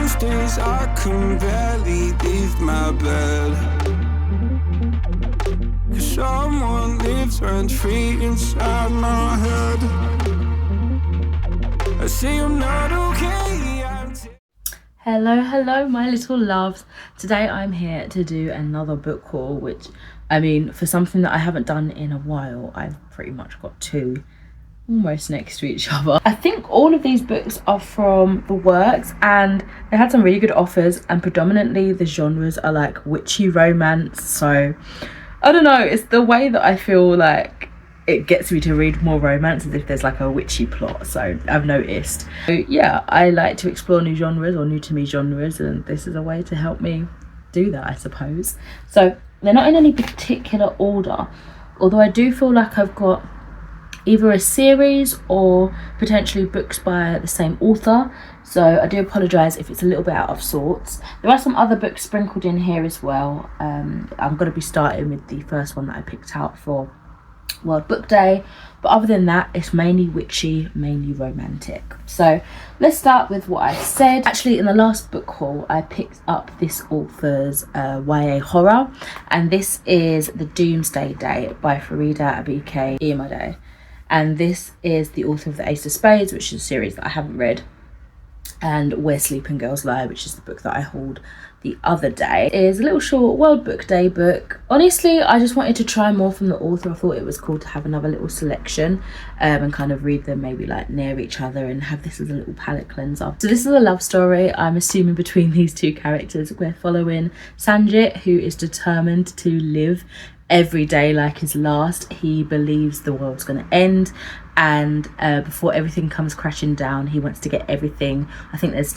most days I can barely leave my bed, 'cause someone lives rent-free inside my head. I say I'm not okay. Hello my little loves. Today I'm here to do another book haul, which I mean, for something that I haven't done in a while, I've pretty much got two almost next to each other. I think all of these books are from the works and they had some really good offers, and predominantly the genres are like witchy romance. So I don't know, it's the way that I feel like it gets me to read more romance as if there's like a witchy plot, so I've noticed. So yeah, I like to explore new genres or new to me genres, and this is a way to help me do that, I suppose. So they're not in any particular order, although I do feel like I've got either a series or potentially books by the same author, so I do apologise if it's a little bit out of sorts. There are some other books sprinkled in here as well. I'm going to be starting with the first one that I picked out for World Book Day, but other than that it's mainly witchy, mainly romantic. So let's start with what I said. Actually, in the last book haul I picked up this author's YA horror, and this is The Doomsday Day by Farida Abike Imade, and this is the author of The Ace of Spades, which is a series that I haven't read, and Where Sleeping Girls Lie, which is the book that I hauled the other day. It is a little short World Book Day book. Honestly, I just wanted to try more from the author. I thought it was cool to have another little selection and kind of read them maybe like near each other and have this as a little palette cleanser. So this is a love story, I'm assuming, between these two characters. We're following Sanjit, who is determined to live every day like his last. He believes the world's going to end, and before everything comes crashing down, he wants to get everything. I think there's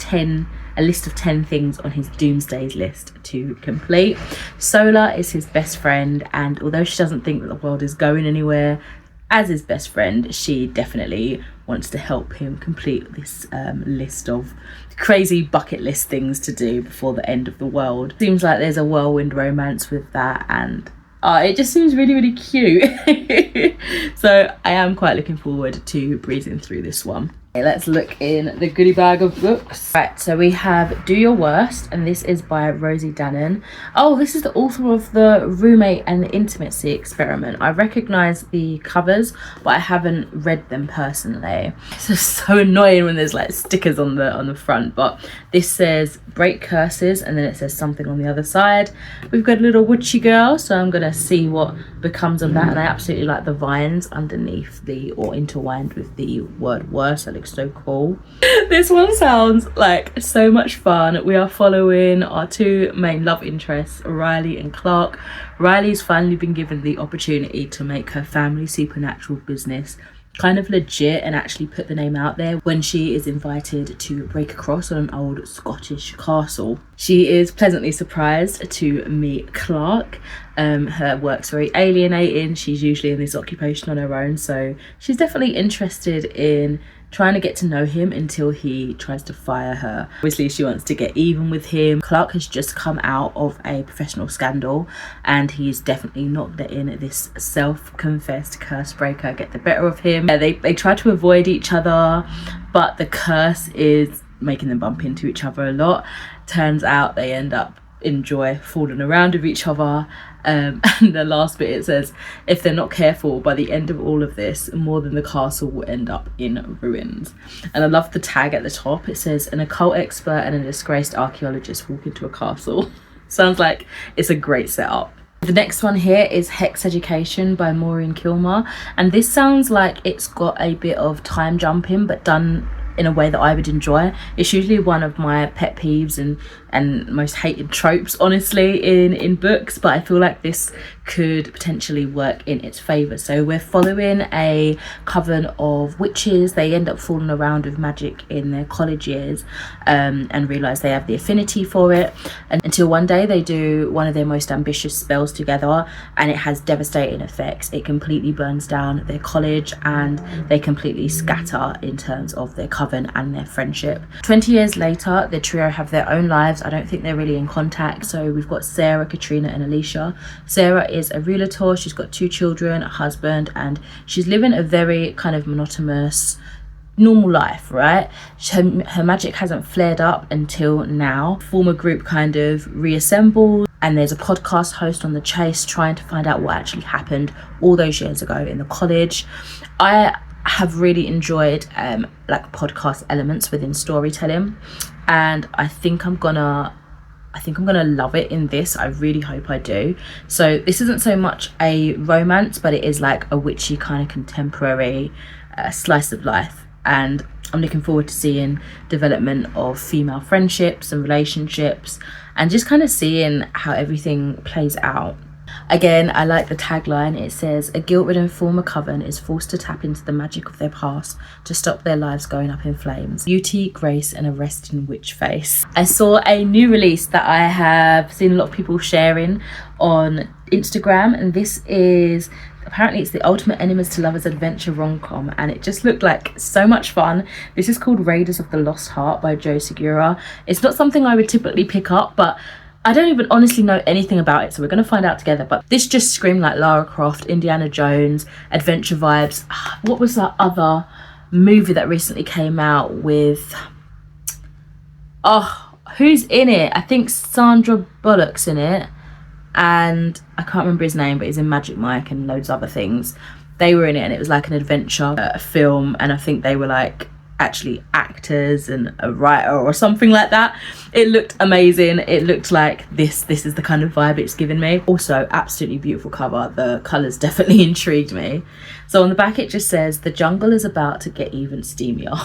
a list of 10 things on his doomsday list to complete. Sola is his best friend, and although she doesn't think that the world is going anywhere, as his best friend, she definitely wants to help him complete this list of crazy bucket list things to do before the end of the world. Seems like there's a whirlwind romance with that, and it just seems really cute. So I am quite looking forward to breezing through this one. Okay, let's look in the goodie bag of books. Right, so we have Do Your Worst, and this is by Rosie Dannon. Oh, this is the author of The Roommate and the Intimacy Experiment. I recognise the covers, but I haven't read them personally. It's just so annoying when there's like stickers on the front, but this says Break Curses, and then it says something on the other side. We've got a little witchy girl, so I'm gonna see what becomes of that, and I absolutely like the vines underneath or intertwined with the word worst. That looks so cool. This one sounds like so much fun. We are following our two main love interests, Riley and Clark. Riley's finally been given the opportunity to make her family supernatural business kind of legit and actually put the name out there when she is invited to break across on an old Scottish castle. She is pleasantly surprised to meet Clark. Her work's very alienating. She's usually in this occupation on her own, so she's definitely interested in trying to get to know him until he tries to fire her. Obviously she wants to get even with him. Clark has just come out of a professional scandal, and he's definitely not letting this self-confessed curse breaker get the better of him. They try to avoid each other, but the curse is making them bump into each other a lot. Turns out they end up enjoy falling around with each other, and the last bit, it says, if they're not careful, by the end of all of this, more than the castle will end up in ruins. And I love the tag at the top. It says, an occult expert and a disgraced archaeologist walk into a castle. Sounds like it's a great setup. The next one here is Hex Education by Maureen Kilmer, and this sounds like it's got a bit of time jumping, but done in a way that I would enjoy. It's usually one of my pet peeves and most hated tropes, honestly, in books, but I feel like this could potentially work in its favour. So we're following a coven of witches. They end up falling around with magic in their college years and realise they have the affinity for it, and until one day they do one of their most ambitious spells together, and it has devastating effects. It completely burns down their college, and they completely scatter in terms of their coven and their friendship. 20 years later, the trio have their own lives. I don't think they're really in contact. So we've got Sarah, Katrina and Alicia. Sarah is a realtor. She's got 2 children, a husband, and she's living a very kind of monotonous normal life, right? Her magic hasn't flared up until now. Former group kind of reassembled, and there's a podcast host on the chase trying to find out what actually happened all those years ago in the college. I have really enjoyed like podcast elements within storytelling, and I think I'm gonna love it in this. I really hope I do. So this isn't so much a romance, but it is like a witchy kind of contemporary slice of life, and I'm looking forward to seeing development of female friendships and relationships, and just kind of seeing how everything plays out. Again, I like the tagline. It says, a guilt-ridden former coven is forced to tap into the magic of their past to stop their lives going up in flames. Beauty, grace, and a resting witch face. I saw a new release that I have seen a lot of people sharing on Instagram, and this is, apparently it's the ultimate enemies to lovers adventure rom-com, and it just looked like so much fun. This is called Raiders of the Lost Heart by Joe Segura. It's not something I would typically pick up, but I don't even honestly know anything about it, so we're going to find out together. But this just screamed like Lara Croft, Indiana Jones, adventure vibes. What was that other movie that recently came out with... Oh, who's in it? I think Sandra Bullock's in it. And I can't remember his name, but he's in Magic Mike and loads of other things. They were in it, and it was like an adventure film. And I think they were like actually actors and a writer or something like that. It looked amazing. It looked like this is the kind of vibe it's given me. Also, absolutely beautiful cover. The colours definitely intrigued me. So on the back it just says, the jungle is about to get even steamier.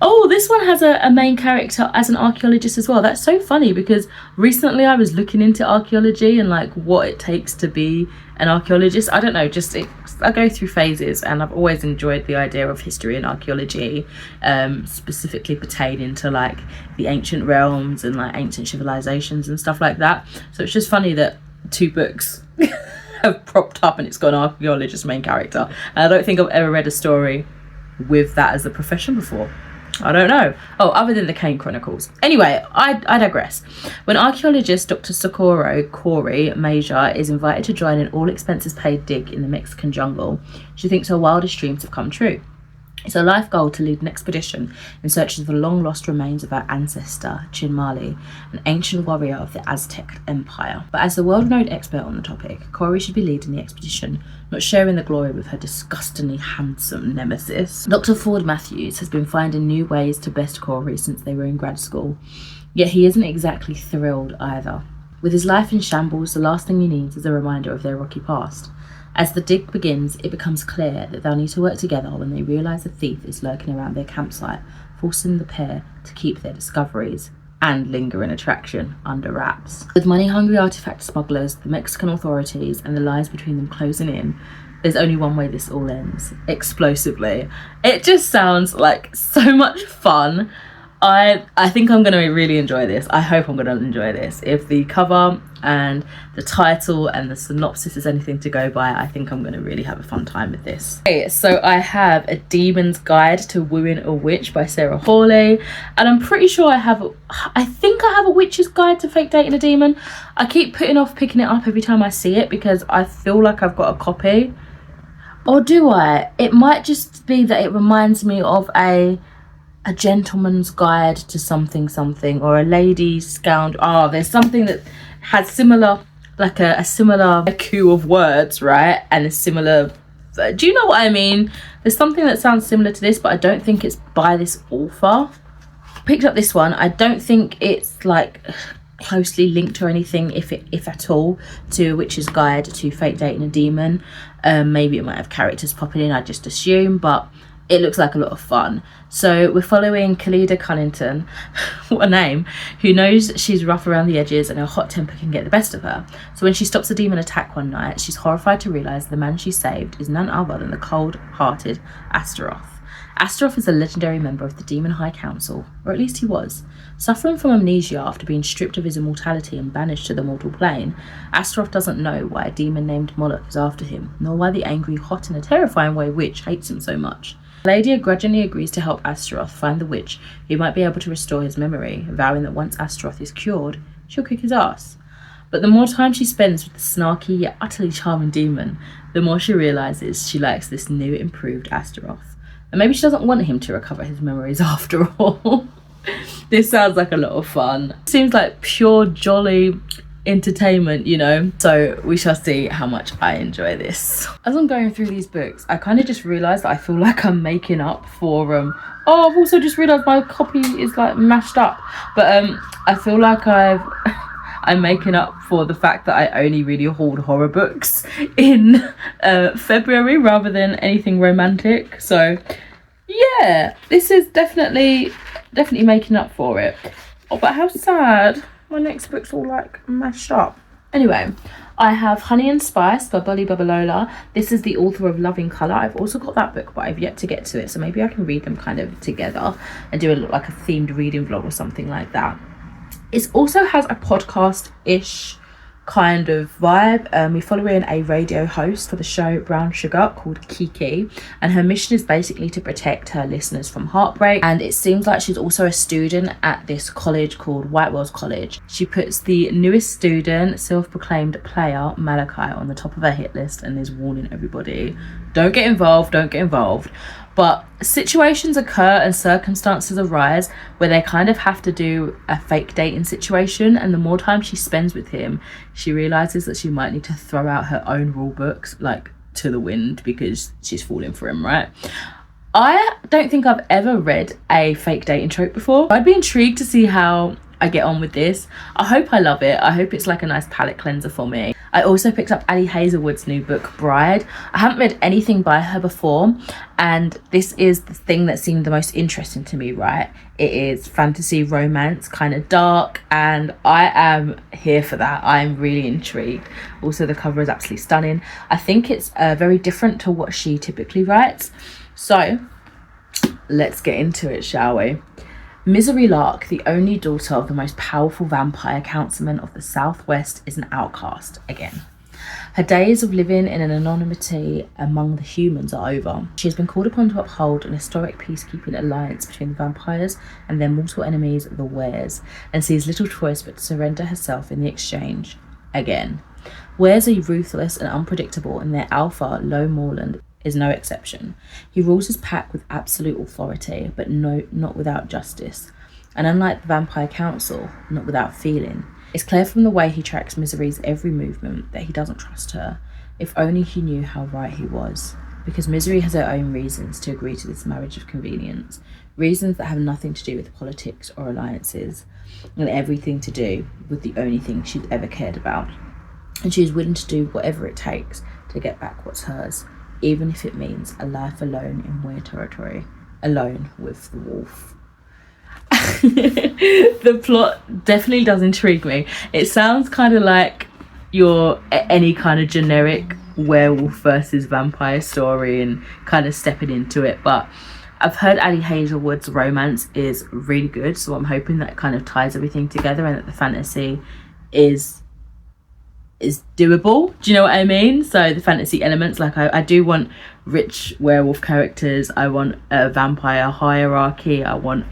Oh, this one has a main character as an archaeologist as well. That's so funny, because recently I was looking into archaeology and like what it takes to be an archaeologist. I don't know, I go through phases, and I've always enjoyed the idea of history and archaeology, specifically pertaining to like the ancient realms and like ancient civilizations and stuff like that. So it's just funny that 2 books have propped up and it's got an archaeologist main character. And I don't think I've ever read a story with that as a profession before. I don't know. Oh, other than the Kane Chronicles. Anyway, I digress. When archaeologist Dr. Socorro Corey Major is invited to join an all expenses paid dig in the Mexican jungle, she thinks her wildest dreams have come true. It's her life goal to lead an expedition in search of the long-lost remains of her ancestor, Chinmali, an ancient warrior of the Aztec Empire. But as the world-renowned expert on the topic, Corey should be leading the expedition, not sharing the glory with her disgustingly handsome nemesis. Dr. Ford Matthews has been finding new ways to best Corey since they were in grad school, yet he isn't exactly thrilled either. With his life in shambles, the last thing he needs is a reminder of their rocky past. As the dig begins, it becomes clear that they'll need to work together when they realise a thief is lurking around their campsite, forcing the pair to keep their discoveries and lingering attraction under wraps. With money-hungry artifact smugglers, the Mexican authorities, and the lies between them closing in, there's only one way this all ends: explosively. It just sounds like so much fun. I think I'm going to really enjoy this. I hope I'm going to enjoy this. If the cover and the title and the synopsis is anything to go by, I think I'm going to really have a fun time with this. Okay, so I have A Demon's Guide to Wooing a Witch by Sarah Hawley, and I'm pretty sure I think I have a Witch's Guide to Fake Dating a Demon. I keep putting off picking it up every time I see it because I feel like I've got a copy. Or do I? It might just be that it reminds me of a gentleman's guide to something, or a lady's scoundrel. Oh, there's something that has similar, like a similar coup of words, right? And a similar, do you know what I mean? There's something that sounds similar to this, but I don't think it's by this author. Picked up this one. I don't think it's like closely linked or anything, if at all, to A Witch's Guide to Fake Dating a Demon. Maybe it might have characters popping in, I just assume, but it looks like a lot of fun. So we're following Khalida Cunnington, what a name, who knows she's rough around the edges and her hot temper can get the best of her. So when she stops a demon attack one night, she's horrified to realise the man she saved is none other than the cold-hearted Astaroth. Astaroth is a legendary member of the Demon High Council, or at least he was. Suffering from amnesia after being stripped of his immortality and banished to the mortal plane, Astaroth doesn't know why a demon named Moloch is after him, nor why the angry, hot and a terrifying witch hates him so much. Ladia grudgingly agrees to help Astaroth find the witch who might be able to restore his memory, vowing that once Astaroth is cured, she'll kick his ass. But the more time she spends with the snarky yet utterly charming demon, the more she realises she likes this new, improved Astaroth. And maybe she doesn't want him to recover his memories after all. This sounds like a lot of fun. Seems like pure jolly entertainment, you know, so we shall see how much I enjoy this. As I'm going through these books, I kind of just realized that I feel like I'm making up for oh, I've also just realized my copy is like mashed up, but I feel like I'm making up for the fact that I only really hauled horror books in February rather than anything romantic. So yeah, this is definitely making up for it. Oh, but how sad. My next book's all like mashed up. Anyway, I have Honey and Spice by Bolly Babalola. This is the author of Loving Colour. I've also got that book, but I've yet to get to it. So maybe I can read them kind of together and do like a themed reading vlog or something like that. It also has a podcast-ish kind of vibe. We follow in a radio host for the show Brown Sugar called Kiki, and her mission is basically to protect her listeners from heartbreak. And it seems like she's also a student at this college called Whitewell's College. She puts the newest student, self-proclaimed player Malachi, on the top of her hit list and is warning everybody, don't get involved. But situations occur and circumstances arise where they kind of have to do a fake dating situation, and the more time she spends with him, she realizes that she might need to throw out her own rule books like to the wind because she's falling for him, right? I don't think I've ever read a fake dating trope before. I'd be intrigued to see how I get on with this. I hope I love it. I hope it's like a nice palette cleanser for me. I also picked up Ali Hazelwood's new book, Bride. I haven't read anything by her before, and this is the thing that seemed the most interesting to me, right? It is fantasy romance, kind of dark, and I am here for that. I'm really intrigued. Also, the cover is absolutely stunning. I think it's very different to what she typically writes. So let's get into it, shall we? Misery Lark, the only daughter of the most powerful vampire councilman of the Southwest, is an outcast again. Her days of living in an anonymity among the humans are over. She has been called upon to uphold an historic peacekeeping alliance between the vampires and their mortal enemies, the Wares, and sees little choice but to surrender herself in the exchange again. Wares are ruthless and unpredictable, and their alpha, Lo Morland, is no exception. He rules his pack with absolute authority, but not without justice. And unlike the Vampire Council, not without feeling. It's clear from the way he tracks Misery's every movement that he doesn't trust her. If only he knew how right he was. Because Misery has her own reasons to agree to this marriage of convenience. Reasons that have nothing to do with politics or alliances, and everything to do with the only thing she's ever cared about. And she is willing to do whatever it takes to get back what's hers, even if it means a life alone in weird territory, alone with the wolf. The plot definitely does intrigue me. It sounds kind of like any kind of generic werewolf versus vampire story and kind of stepping into it, but I've heard Ali Hazelwood's romance is really good, so I'm hoping that it kind of ties everything together and that the fantasy is doable. Do you know what I mean? So the fantasy elements, like I do want rich werewolf characters, I want a vampire hierarchy, I want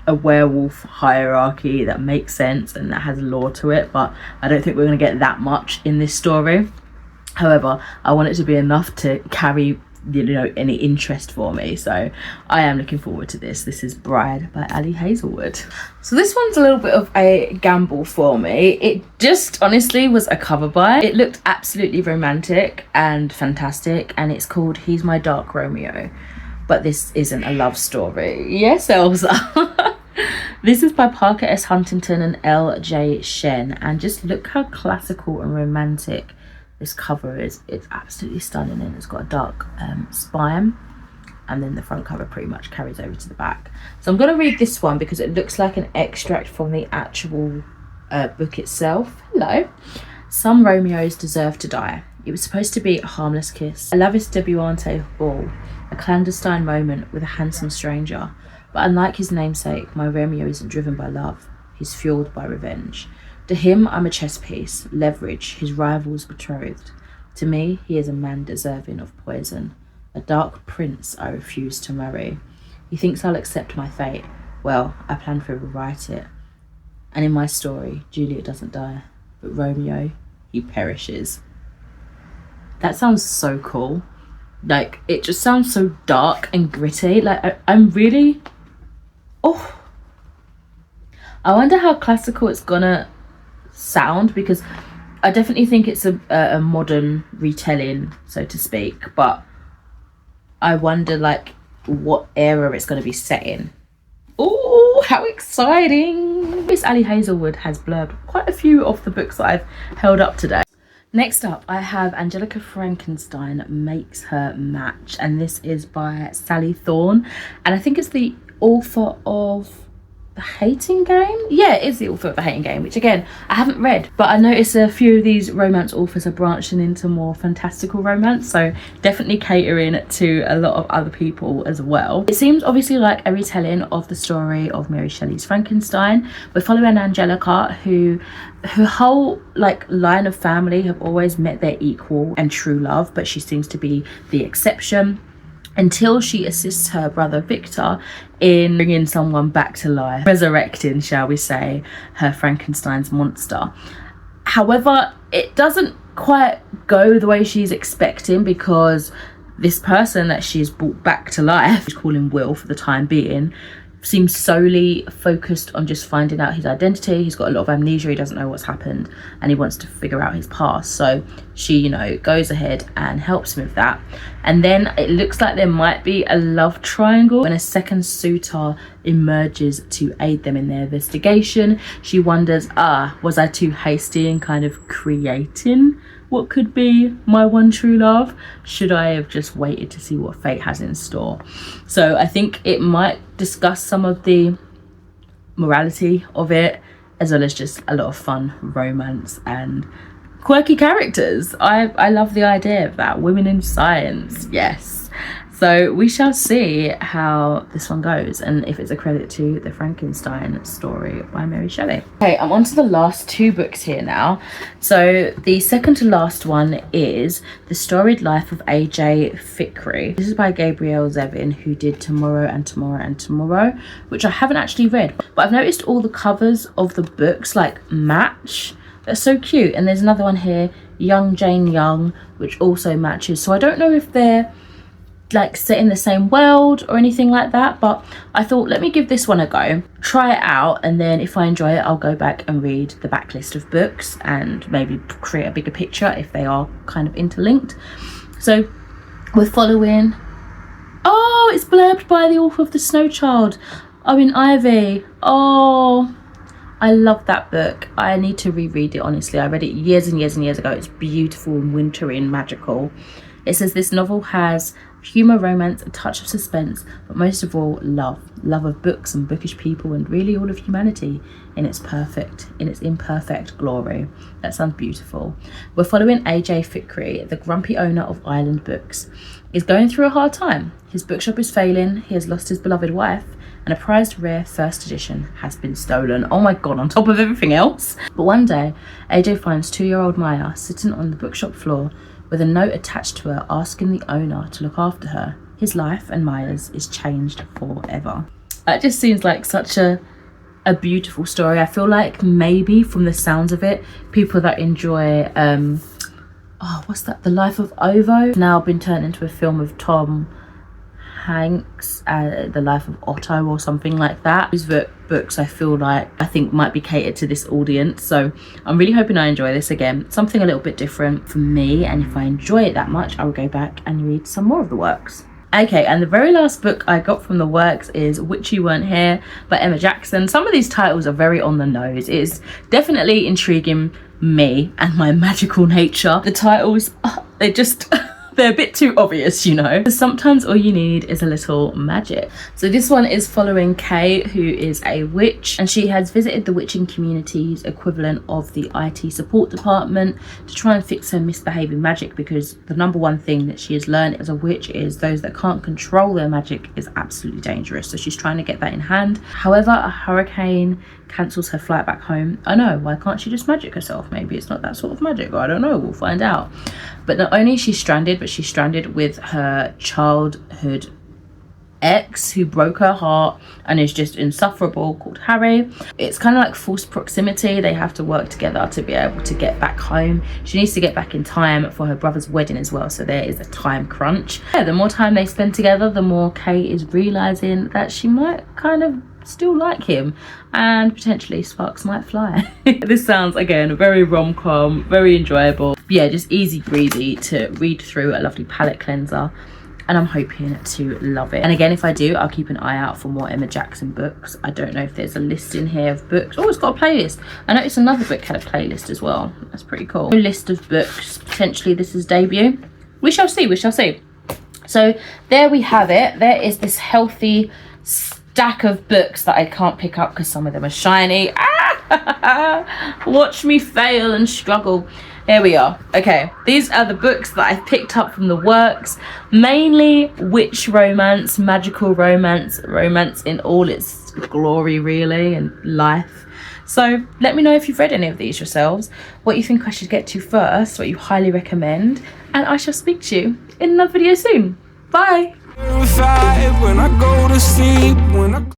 a werewolf hierarchy that makes sense and that has lore to it, but I don't think we're going to get that much in this story. However, I want it to be enough to carry, you know, any interest for me, so I am looking forward to this. This is Bride by Ali Hazelwood. So this one's a little bit of a gamble for me. It just honestly was a cover buy. It looked absolutely romantic and fantastic, and it's called He's My Dark Romeo, but this isn't a love story. Yes, Elsa. This is by Parker S. Huntington and L.J. Shen, and just look how classical and romantic this cover is. It's absolutely stunning, and it's got a dark spine, and then the front cover pretty much carries over to the back. So I'm going to read this one because it looks like an extract from the actual book itself. Hello. Some Romeos deserve to die. It was supposed to be a harmless kiss, a lavish debutante ball, a clandestine moment with a handsome stranger. But unlike his namesake, my Romeo isn't driven by love. He's fueled by revenge. To him, I'm a chess piece, leverage, his rival's betrothed. To me, he is a man deserving of poison, a dark prince I refuse to marry. He thinks I'll accept my fate. Well, I plan to rewrite it. And in my story, Juliet doesn't die, but Romeo, he perishes. That sounds so cool. Like, it just sounds so dark and gritty. Like, I'm really... Oh, I wonder how classical it's gonna sound, because I definitely think it's a modern retelling, so to speak, but I wonder like what era it's going to be set in. Oh, how exciting! Miss Ali Hazelwood has blurbed quite a few of the books that I've held up today. Next up, I have Angelica Frankenstein Makes Her Match, and this is by Sally Thorne, and I think it's the author of The Hating Game. Yeah, it is the author of The Hating Game, which again I haven't read, but I noticed a few of these romance authors are branching into more fantastical romance, so definitely catering to a lot of other people as well. It seems obviously like a retelling of the story of Mary Shelley's Frankenstein. We're following Angelica, who her whole like line of family have always met their equal and true love, but she seems to be the exception, until she assists her brother Victor in bringing someone back to life, resurrecting, shall we say, her Frankenstein's monster. However, it doesn't quite go the way she's expecting, because this person that she's brought back to life, she's calling Will for the time being, seems solely focused on just finding out his identity. He's got a lot of amnesia, he doesn't know what's happened, and he wants to figure out his past. So she, you know, goes ahead and helps him with that. And then it looks like there might be a love triangle when a second suitor emerges to aid them in their investigation. She wonders, was I too hasty in kind of creating what could be my one true love? Should I have just waited to see what fate has in store? So I think it might discuss some of the morality of it, as well as just a lot of fun romance and quirky characters. I love the idea of that. Women in science, yes. So we shall see how this one goes, and if it's a credit to the Frankenstein story by Mary Shelley. Okay, I'm on to the last two books here now. So the second to last one is The Storied Life of A.J. Fikry. This is by Gabrielle Zevin, who did Tomorrow and Tomorrow and Tomorrow, which I haven't actually read, but I've noticed all the covers of the books like match. They're so cute. And there's another one here, Young Jane Young, which also matches. So I don't know if they're like set in the same world or anything like that, but I thought, let me give this one a go, try it out, and then if I enjoy it, I'll go back and read the backlist of books and maybe create a bigger picture if they are kind of interlinked. So we're following, oh, it's blurbed by the author of The Snow Child, Owen Ivy. Oh, I love that book. I need to reread it, honestly. I read it years and years and years ago. It's beautiful and wintry and magical. It says this novel has humour, romance, a touch of suspense, but most of all, love of books and bookish people, and really all of humanity in its imperfect glory. That sounds beautiful. We're following AJ Fikry, the grumpy owner of Island Books. He's going through a hard time. His bookshop is failing, he has lost his beloved wife, and a prized rare first edition has been stolen. Oh my god, on top of everything else. But one day, AJ finds 2-year-old Maya sitting on the bookshop floor with a note attached to her asking the owner to look after her. His life and Maya's is changed forever. That just seems like such a beautiful story. I feel like maybe from the sounds of it, people that enjoy what's that, The Life of Ovo, now been turned into a film of Tom Hanks, The Life of Otto or something like that. These books I think might be catered to this audience, so I'm really hoping I enjoy this again, something a little bit different for me, and if I enjoy it that much, I will go back and read some more of the works. Okay, and the very last book I got from the works is Witchy Weren't Here by Emma Jackson. Some of these titles are very on the nose. It's definitely intriguing me and my magical nature. The titles, they're just they're a bit too obvious, you know. Sometimes all you need is a little magic. So this one is following Kay, who is a witch, and she has visited the witching community's equivalent of the IT support department to try and fix her misbehaving magic, because the number one thing that she has learned as a witch is those that can't control their magic is absolutely dangerous. So she's trying to get that in hand. However, a hurricane cancels her flight back home. I know, why can't she just magic herself? Maybe it's not that sort of magic, or I don't know, we'll find out. But not only is she stranded, but she's stranded with her childhood ex who broke her heart and is just insufferable, called Harry. It's kind of like forced proximity. They have to work together to be able to get back home. She needs to get back in time for her brother's wedding as well, so there is a time crunch. Yeah, the more time they spend together, the more Kate is realizing that she might kind of still like him, and potentially sparks might fly. This sounds, again, very rom-com, very enjoyable. Yeah, just easy breezy to read through, a lovely palette cleanser, and I'm hoping to love it. And again, if I do, I'll keep an eye out for more Emma Jackson books. I don't know if there's a list in here of books. Oh, it's got a playlist. I noticed another book had a playlist as well. That's pretty cool. A list of books, potentially this is debut. We shall see, we shall see. So there we have it. There is this healthy stack of books that I can't pick up because some of them are shiny. Watch me fail and struggle. There we are. Okay, these are the books that I've picked up from the works. Mainly witch romance, magical romance, romance in all its glory really, and life. So let me know if you've read any of these yourselves, what you think I should get to first, what you highly recommend, and I shall speak to you in another video soon. Bye. When I go to sleep, when I